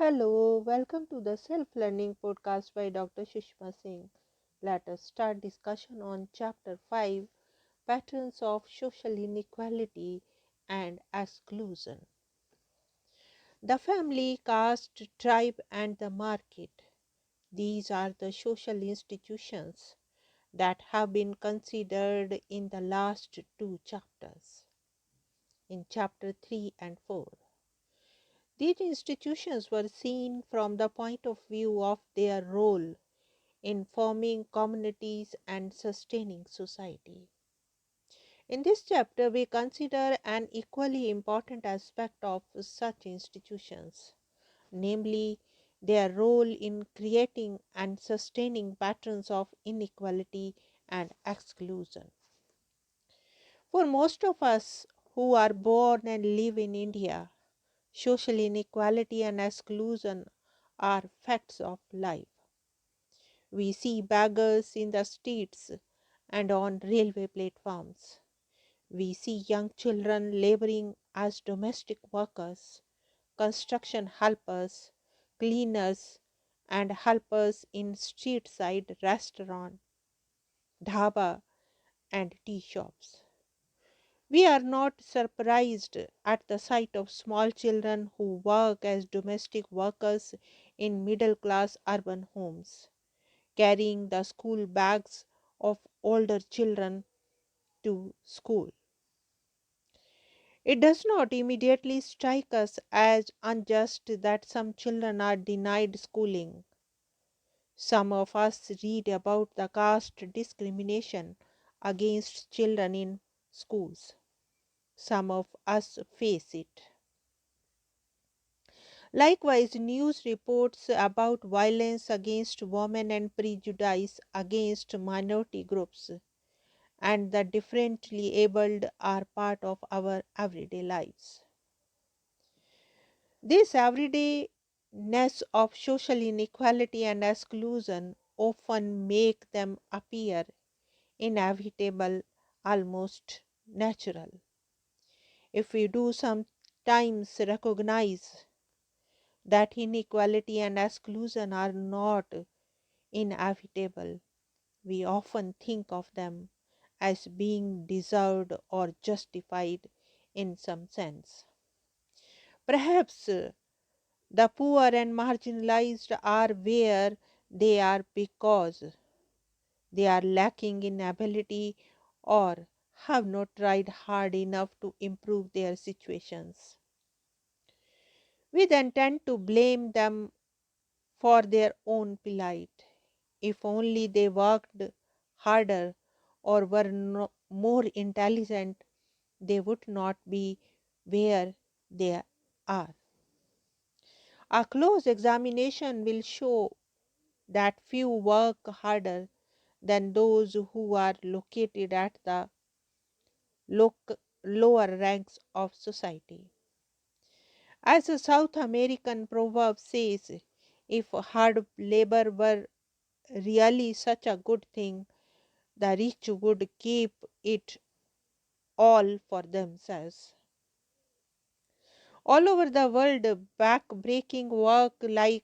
Hello, welcome to the Self-Learning Podcast by Dr. Sushma Singh. Let us start discussion on Chapter 5, Patterns of Social Inequality and Exclusion. The family, caste, tribe and the market. These are the social institutions that have been considered in the last two chapters, in Chapter 3 and 4. These institutions were seen from the point of view of their role in forming communities and sustaining society. In this chapter, we consider an equally important aspect of such institutions, namely their role in creating and sustaining patterns of inequality and exclusion. For most of us who are born and live in India, social inequality and exclusion are facts of life. We see beggars in the streets and on railway platforms. We see young children laboring as domestic workers, construction helpers, cleaners, and helpers in street side restaurant, dhaba, and tea shops. We are not surprised at the sight of small children who work as domestic workers in middle class urban homes, carrying the school bags of older children to school. It does not immediately strike us as unjust that some children are denied schooling. Some of us read about the caste discrimination against children in schools. Some of us face it. Likewise, news reports about violence against women and prejudice against minority groups and the differently abled are part of our everyday lives. This everydayness of social inequality and exclusion often make them appear inevitable, almost natural. If we do sometimes recognize that inequality and exclusion are not inevitable, we often think of them as being deserved or justified in some sense. Perhaps the poor and marginalized are where they are because they are lacking in ability or have not tried hard enough to improve their situations. We then tend to blame them for their own plight. If only they worked harder or were more intelligent, they would not be where they are. A close examination will show that few work harder than those who are located at the lower ranks of society. As a South American proverb says, if hard labor were really such a good thing, the rich would keep it all for themselves. All over the world, back-breaking work like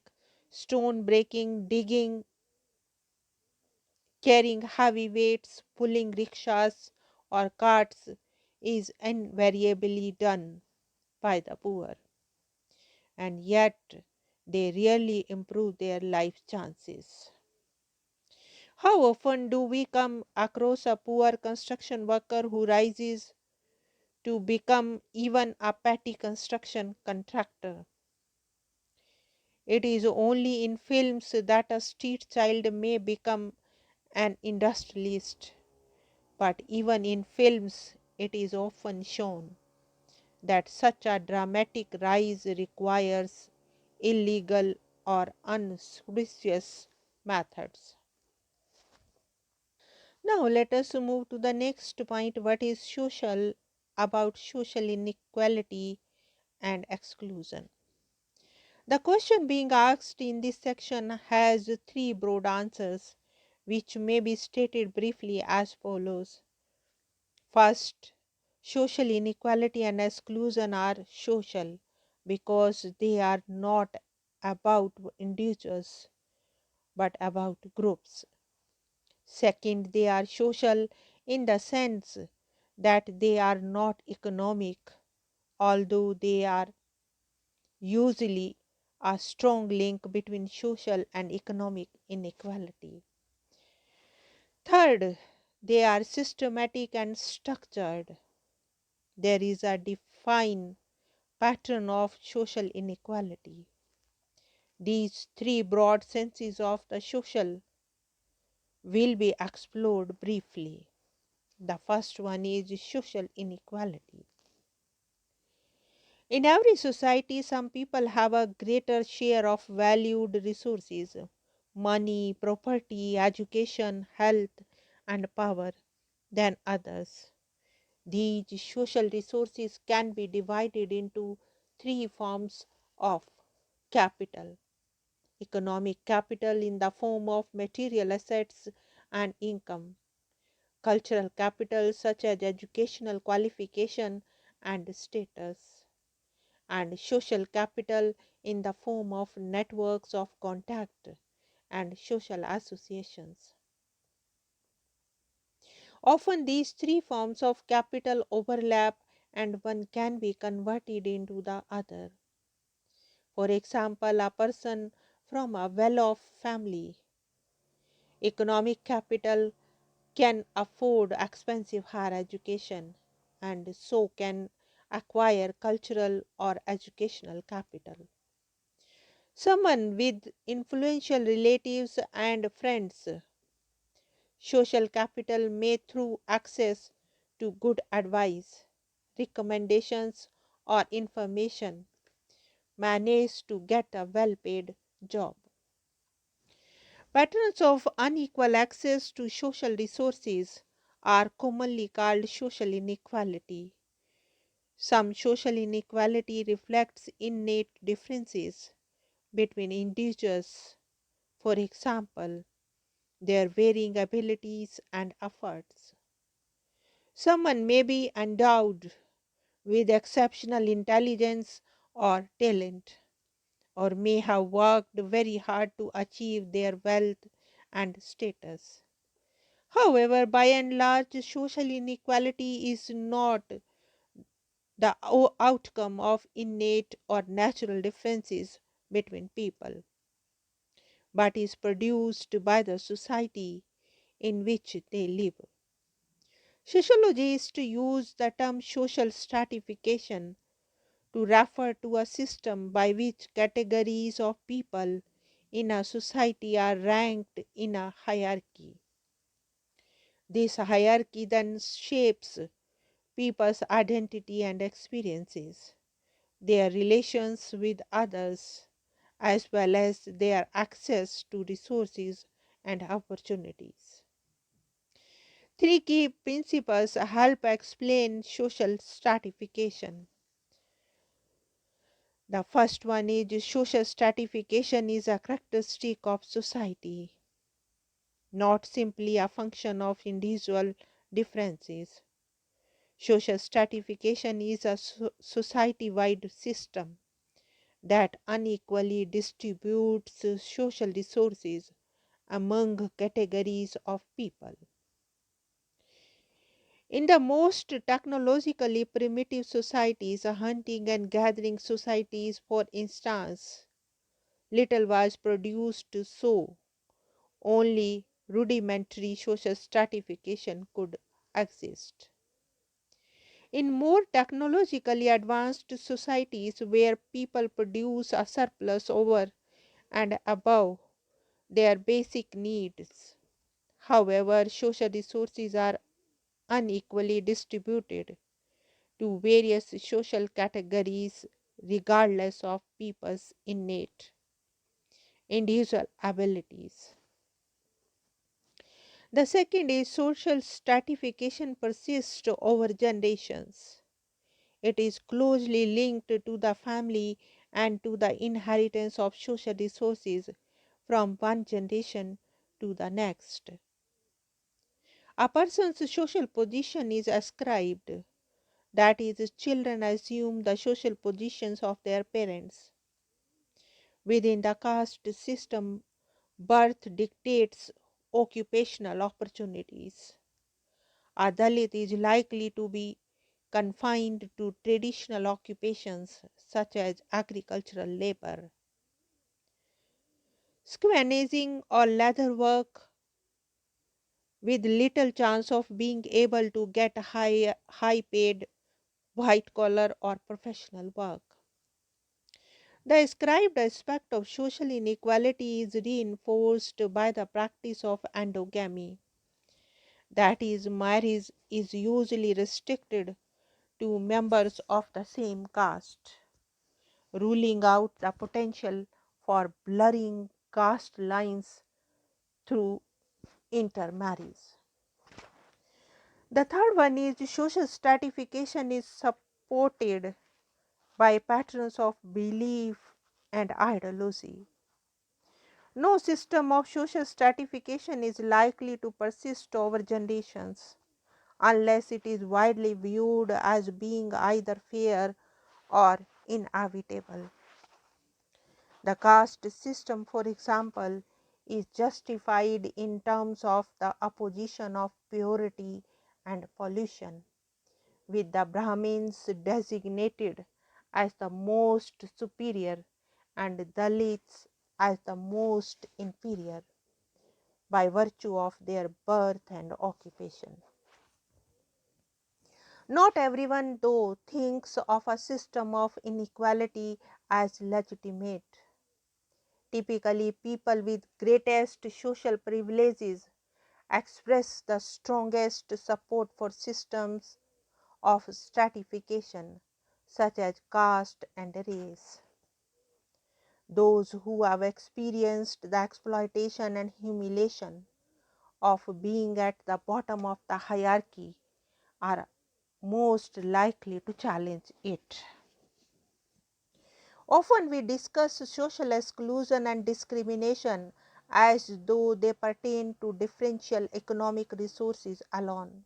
stone breaking, digging, carrying heavy weights, pulling rickshaws or carts is invariably done by the poor, and yet they rarely improve their life chances. How often do we come across a poor construction worker who rises to become even a petty construction contractor? It is only in films that a street child may become an industrialist, but even in films, it is often shown that such a dramatic rise requires illegal or unsuspicious methods. Now, let us move to the next point, what is social about social inequality and exclusion. The question being asked in this section has three broad answers, which may be stated briefly as follows. First, social inequality and exclusion are social because they are not about individuals but about groups. Second, they are social in the sense that they are not economic, although they are usually a strong link between social and economic inequality. Third, they are systematic and structured. There is a defined pattern of social inequality. These three broad senses of the social will be explored briefly. The first one is social inequality. In every society, some people have a greater share of valued resources, money, property, education, health, and power than others. These social resources can be divided into three forms of capital: economic capital in the form of material assets and income, cultural capital such as educational qualification and status, and social capital in the form of networks of contact and social associations. Often these three forms of capital overlap and one can be converted into the other. For example, a person from a well off family, economic capital, can afford expensive higher education and so can acquire cultural or educational capital. Someone with influential relatives and friends, social capital may, through access to good advice, recommendations, or information, manage to get a well paid job. Patterns of unequal access to social resources are commonly called social inequality. Some social inequality reflects innate differences between individuals, for example, their varying abilities and efforts. Someone may be endowed with exceptional intelligence or talent, or may have worked very hard to achieve their wealth and status. However, by and large, social inequality is not the outcome of innate or natural differences between people, but is produced by the society in which they live. Sociologists use the term social stratification to refer to a system by which categories of people in a society are ranked in a hierarchy. This hierarchy then shapes people's identity and experiences, their relations with others, as well as their access to resources and opportunities. Three key principles help explain social stratification. The first one is social stratification is a characteristic of society, not simply a function of individual differences. Social stratification is a society wide system that unequally distributes social resources among categories of people. In the most technologically primitive societies, hunting and gathering societies, for instance, little was produced, so only rudimentary social stratification could exist. In more technologically advanced societies where people produce a surplus over and above their basic needs, however, social resources are unequally distributed to various social categories regardless of people's innate individual abilities. The second is social stratification persists over generations. It is closely linked to the family and to the inheritance of social resources from one generation to the next. A person's social position is ascribed, that is, children assume the social positions of their parents. Within the caste system, birth dictates occupational opportunities. A Dalit is likely to be confined to traditional occupations such as agricultural labor, scavenging, or leather work, with little chance of being able to get high paid white collar or professional work. The described aspect of social inequality is reinforced by the practice of endogamy. That is, marriage is usually restricted to members of the same caste, ruling out the potential for blurring caste lines through intermarriage. The third one is social stratification is supported by patterns of belief and ideology. No system of social stratification is likely to persist over generations unless it is widely viewed as being either fair or inevitable. The caste system, for example, is justified in terms of the opposition of purity and pollution, with the Brahmins designated as the most superior and Dalits as the most inferior by virtue of their birth and occupation. Not everyone, though, thinks of a system of inequality as legitimate. Typically, people with greatest social privileges express the strongest support for systems of stratification, such as caste and race. Those who have experienced the exploitation and humiliation of being at the bottom of the hierarchy are most likely to challenge it. Often we discuss social exclusion and discrimination as though they pertain to differential economic resources alone.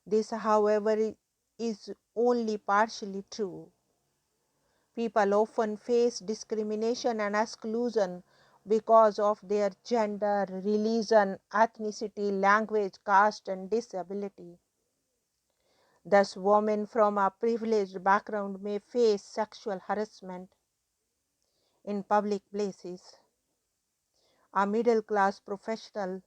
This, however, is only partially true. People often face discrimination and exclusion because of their gender, religion, ethnicity, language, caste, and disability. Thus, women from a privileged background may face sexual harassment in public places. A middle class professional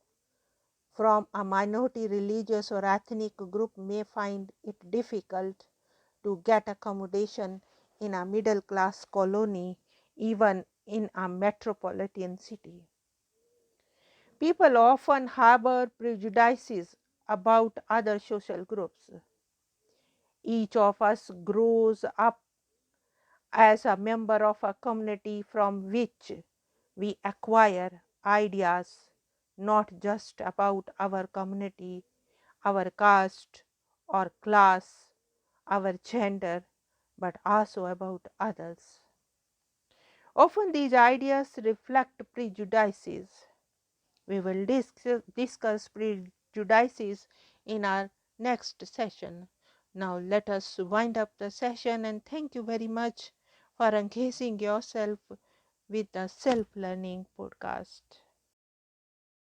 from a minority religious or ethnic group may find it difficult to get accommodation in a middle class colony, even in a metropolitan city. People often harbor prejudices about other social groups. Each of us grows up as a member of a community from which we acquire ideas not just about our community, our caste or class, our gender, but also about others. Often these ideas reflect prejudices. We will discuss prejudices in our next session. Now let us wind up the session, and thank you very much for engaging yourself with the Self Learning Podcast.